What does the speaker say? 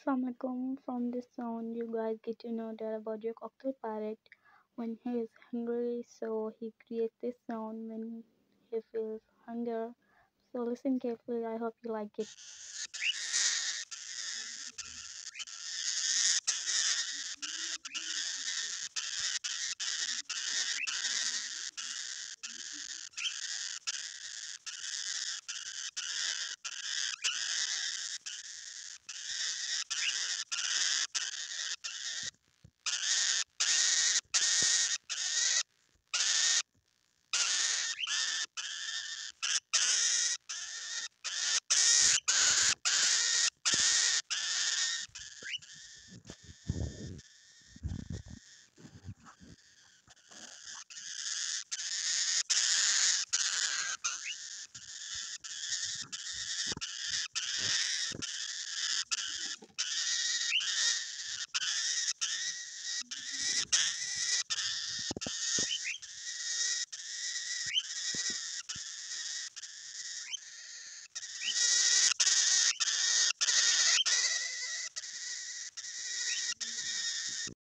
Assalamualaikum. From this sound, you guys get to know that about your cocktail parrot when he is hungry. So he creates this sound when he feels hunger. So listen carefully. I hope you like it.